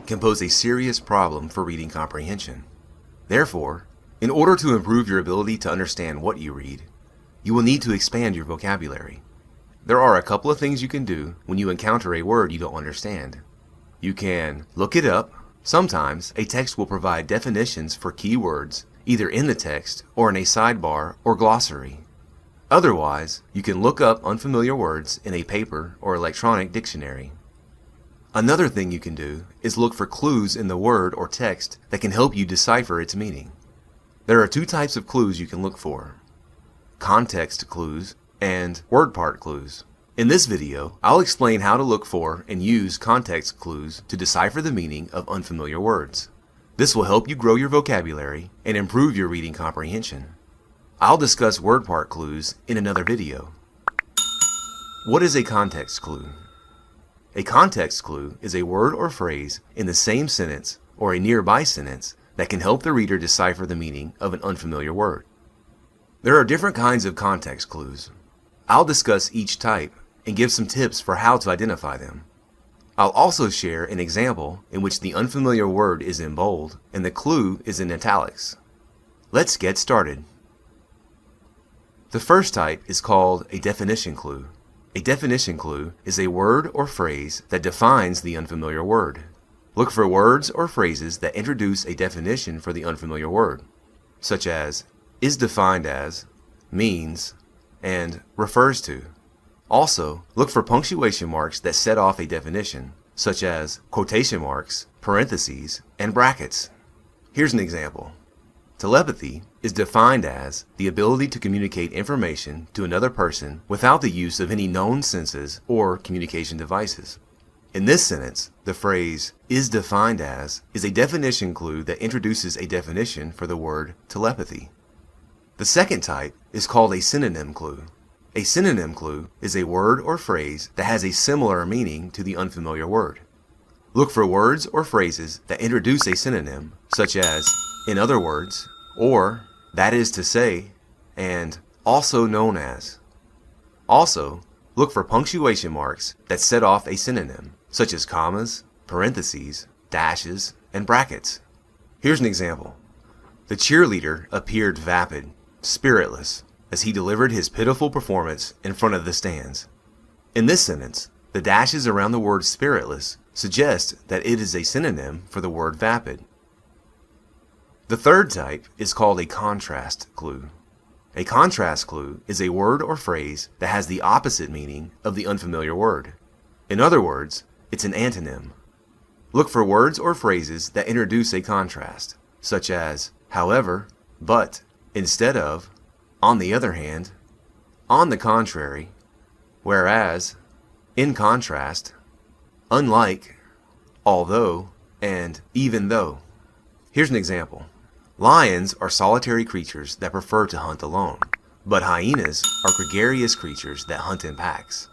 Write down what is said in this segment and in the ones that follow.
can pose a serious problem for reading comprehension. Therefore, in order to improve your ability to understand what you read, you will need to expand your vocabulary. There are a couple of things you can do when you encounter a word you don't understand. You can look it up. Sometimes a text will provide definitions for key words either in the text or in a sidebar or glossary. Otherwise, you can look up unfamiliar words in a paper or electronic dictionary. Another thing you can do is look for clues in the word or text that can help you decipher its meaning. There are two types of clues you can look for: context clues and word part clues. In this video, I'll explain how to look for and use context clues to decipher the meaning of unfamiliar words. This will help you grow your vocabulary and improve your reading comprehension. I'll discuss word part clues in another video. What is a context clue? A context clue is a word or phrase in the same sentence or a nearby sentence that can help the reader decipher the meaning of an unfamiliar word. There are different kinds of context clues. I'll discuss each type and give some tips for how to identify them. I'll also share an example in which the unfamiliar word is in bold and the clue is in italics. Let's get started. The first type is called a definition clue. A definition clue is a word or phrase that defines the unfamiliar word. Look for words or phrases that introduce a definition for the unfamiliar word, such as is defined as, means, and refers to. Also, look for punctuation marks that set off a definition, such as quotation marks, parentheses, and brackets. Here's an example. Telepathy is defined as the ability to communicate information to another person without the use of any known senses or communication devices. In this sentence, the phrase is defined as is a definition clue that introduces a definition for the word telepathy. The second type is called a synonym clue. A synonym clue is a word or phrase that has a similar meaning to the unfamiliar word. Look for words or phrases that introduce a synonym, such as in other words, or that is to say, and also known as. Also, look for punctuation marks that set off a synonym, such as commas, parentheses, dashes, and brackets. Here's an example. The cheerleader appeared vapid, spiritless, as he delivered his pitiful performance in front of the stands. In this sentence, the dashes around the word spiritless suggest that it is a synonym for the word vapid. The third type is called a contrast clue. A contrast clue is a word or phrase that has the opposite meaning of the unfamiliar word. In other words, it's an antonym. Look for words or phrases that introduce a contrast, such as however, but, instead of, on the other hand, on the contrary, whereas, in contrast, unlike, although, and even though. Here's an example. Lions are solitary creatures that prefer to hunt alone, but hyenas are gregarious creatures that hunt in packs.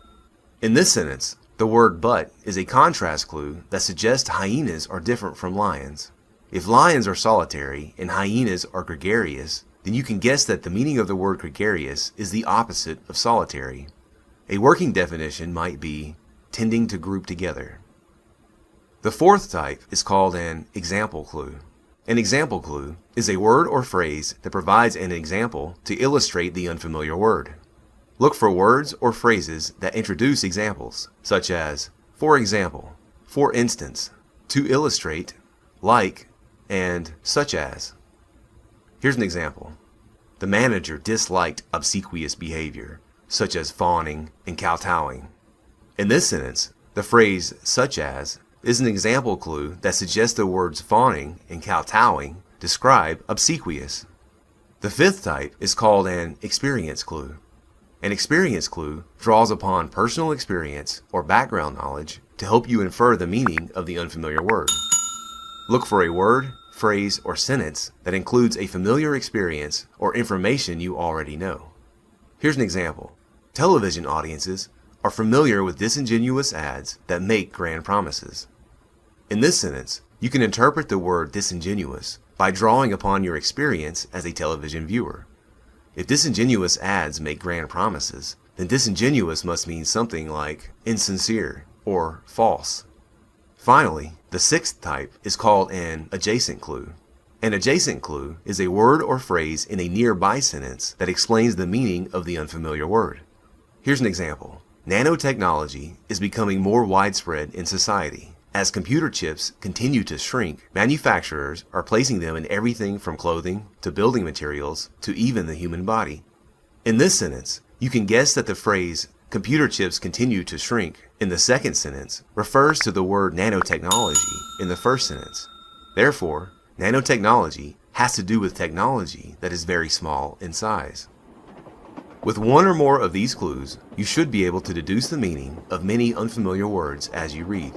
In this sentence, the word but is a contrast clue that suggests hyenas are different from lions. If lions are solitary and hyenas are gregarious, then you can guess that the meaning of the word gregarious is the opposite of solitary. A working definition might be tending to group together. The fourth type is called an example clue. An example clue is a word or phrase that provides an example to illustrate the unfamiliar word. Look for words or phrases that introduce examples, such as for example, for instance, to illustrate, like, and such as. Here's an example. The manager disliked obsequious behavior, such as fawning and kowtowing. In this sentence, the phrase such as is an example clue that suggests the words fawning and kowtowing describe obsequious. The fifth type is called an experience clue. An experience clue draws upon personal experience or background knowledge to help you infer the meaning of the unfamiliar word. Look for a word, phrase, or sentence that includes a familiar experience or information you already know. Here's an example. Television audiences are familiar with disingenuous ads that make grand promises. In this sentence, you can interpret the word disingenuous by drawing upon your experience as a television viewer. If disingenuous ads make grand promises, then disingenuous must mean something like insincere or false. Finally, the sixth type is called an adjacent clue. An adjacent clue is a word or phrase in a nearby sentence that explains the meaning of the unfamiliar word. Here's an example. Nanotechnology is becoming more widespread in society. As computer chips continue to shrink, manufacturers are placing them in everything from clothing to building materials to even the human body. In this sentence, you can guess that the phrase computer chips continue to shrink in the second sentence refers to the word nanotechnology in the first sentence. Therefore, nanotechnology has to do with technology that is very small in size. With one or more of these clues, you should be able to deduce the meaning of many unfamiliar words as you read.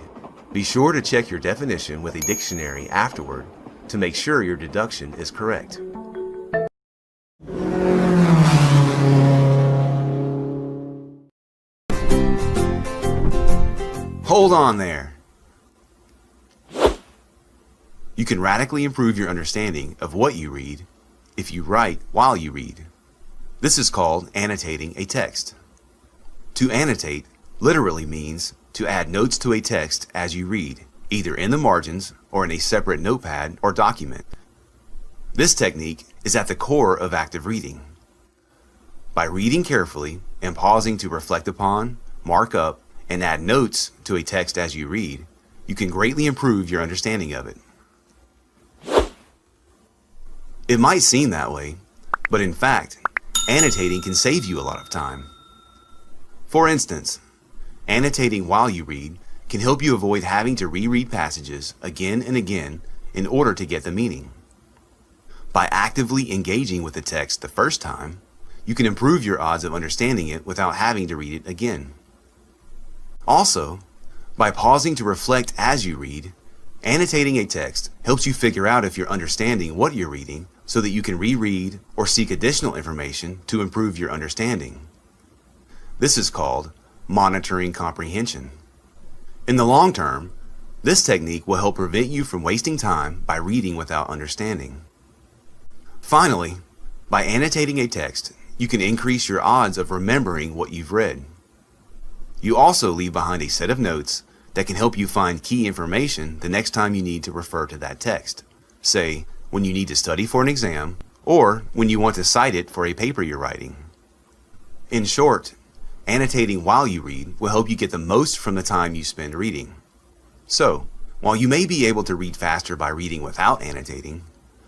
Be sure to check your definition with a dictionary afterward to make sure your deduction is correct. Hold on there. You can radically improve your understanding of what you read if you write while you read. This is called annotating a text. To annotate literally means to add notes to a text as you read, either in the margins or in a separate notepad or document. This technique is at the core of active reading. By reading carefully and pausing to reflect upon, mark up, and add notes to a text as you read, you can greatly improve your understanding of it. It might seem that way, but in fact, annotating can save you a lot of time. For instance, annotating while you read can help you avoid having to reread passages again and again in order to get the meaning. By actively engaging with the text the first time, you can improve your odds of understanding it without having to read it again. Also, by pausing to reflect as you read, annotating a text helps you figure out if you're understanding what you're reading so that you can reread or seek additional information to improve your understanding. This is called monitoring comprehension. In the long term, this technique will help prevent you from wasting time by reading without understanding. Finally, by annotating a text, you can increase your odds of remembering what you've read. You also leave behind a set of notes that can help you find key information the next time you need to refer to that text. Say, when you need to study for an exam, or when you want to cite it for a paper you're writing. In short, annotating while you read will help you get the most from the time you spend reading. So, while you may be able to read faster by reading without annotating,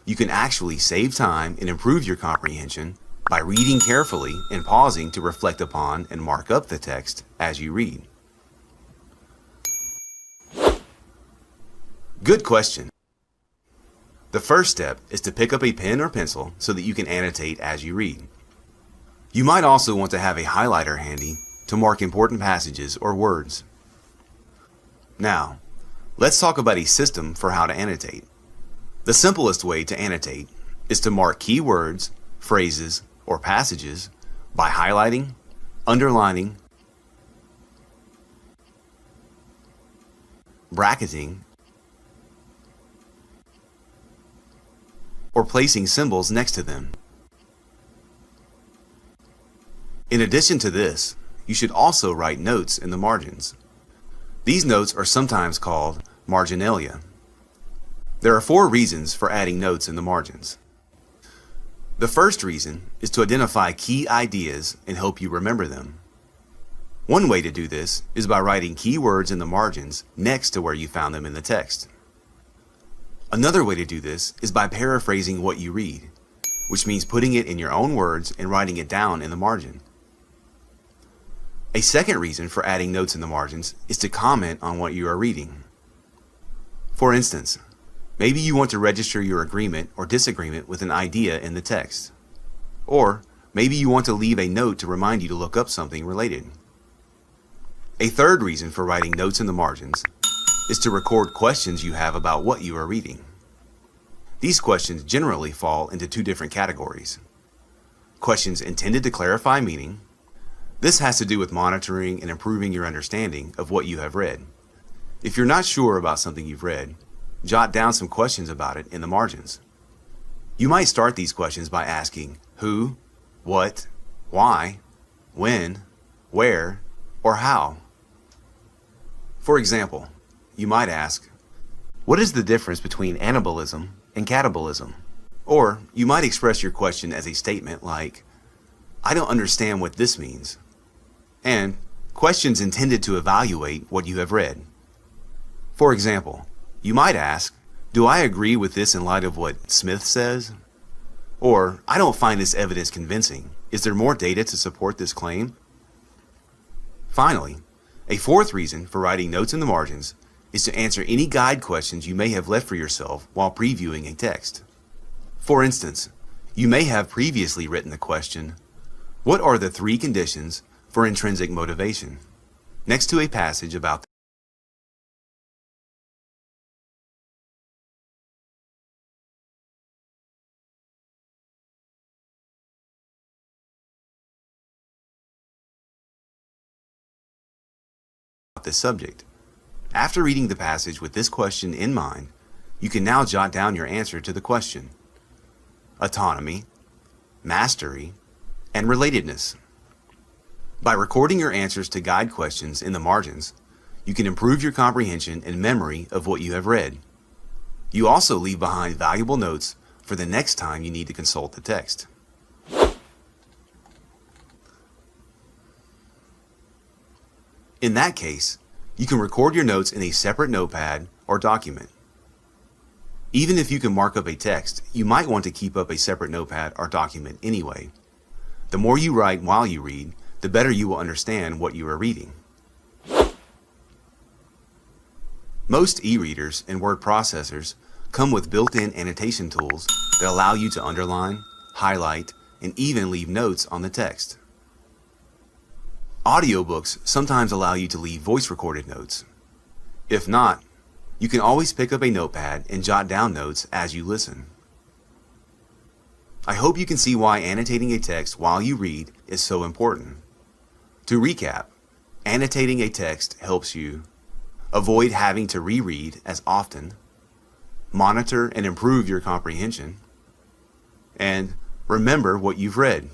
you can actually save time and improve your comprehension by reading carefully and pausing to reflect upon and mark up the text as you read. Good question. The first step is to pick up a pen or pencil so that you can annotate as you read. You might also want to have a highlighter handy to mark important passages or words. Now, let's talk about a system for how to annotate. The simplest way to annotate is to mark key words, phrases, or passages by highlighting, underlining, bracketing, or placing symbols next to them. In addition to this, you should also write notes in the margins. These notes are sometimes called marginalia. There are 4 reasons for adding notes in the margins. The first reason is to identify key ideas and help you remember them. One way to do this is by writing key words in the margins next to where you found them in the text. Another way to do this is by paraphrasing what you read, which means putting it in your own words and writing it down in the margin. A second reason for adding notes in the margins is to comment on what you are reading. For instance, maybe you want to register your agreement or disagreement with an idea in the text. Or maybe you want to leave a note to remind you to look up something related. A third reason for writing notes in the margins is to record questions you have about what you are reading. These questions generally fall into 2 different categories. Questions intended to clarify meaning. This has to do with monitoring and improving your understanding of what you have read. If you're not sure about something you've read, jot down some questions about it in the margins. You might start these questions by asking who, what, why, when, where, or how. For example, you might ask, What is the difference between anabolism and catabolism? or you might express your question as a statement like, I don't understand what this means, and questions intended to evaluate what you have read. For example, you might ask, do I agree with this in light of what Smith says? Or, I don't find this evidence convincing. Is there more data to support this claim? Finally, a fourth reason for writing notes in the margins is to answer any guide questions you may have left for yourself while previewing a text. For instance, you may have previously written the question, what are the 3 conditions for intrinsic motivation? Next to a passage about this subject. After reading the passage with this question in mind, you can now jot down your answer to the question. Autonomy, mastery, and relatedness. By recording your answers to guide questions in the margins, you can improve your comprehension and memory of what you have read. You also leave behind valuable notes for the next time you need to consult the text. In that case, you can record your notes in a separate notepad or document. Even if you can mark up a text, you might want to keep up a separate notepad or document anyway. The more you write while you read, the better you will understand what you are reading. Most e-readers and word processors come with built-in annotation tools that allow you to underline, highlight, and even leave notes on the text. Audiobooks sometimes allow you to leave voice-recorded notes. If not, you can always pick up a notepad and jot down notes as you listen. I hope you can see why annotating a text while you read is so important. To recap, annotating a text helps you avoid having to reread as often, monitor and improve your comprehension, and remember what you've read.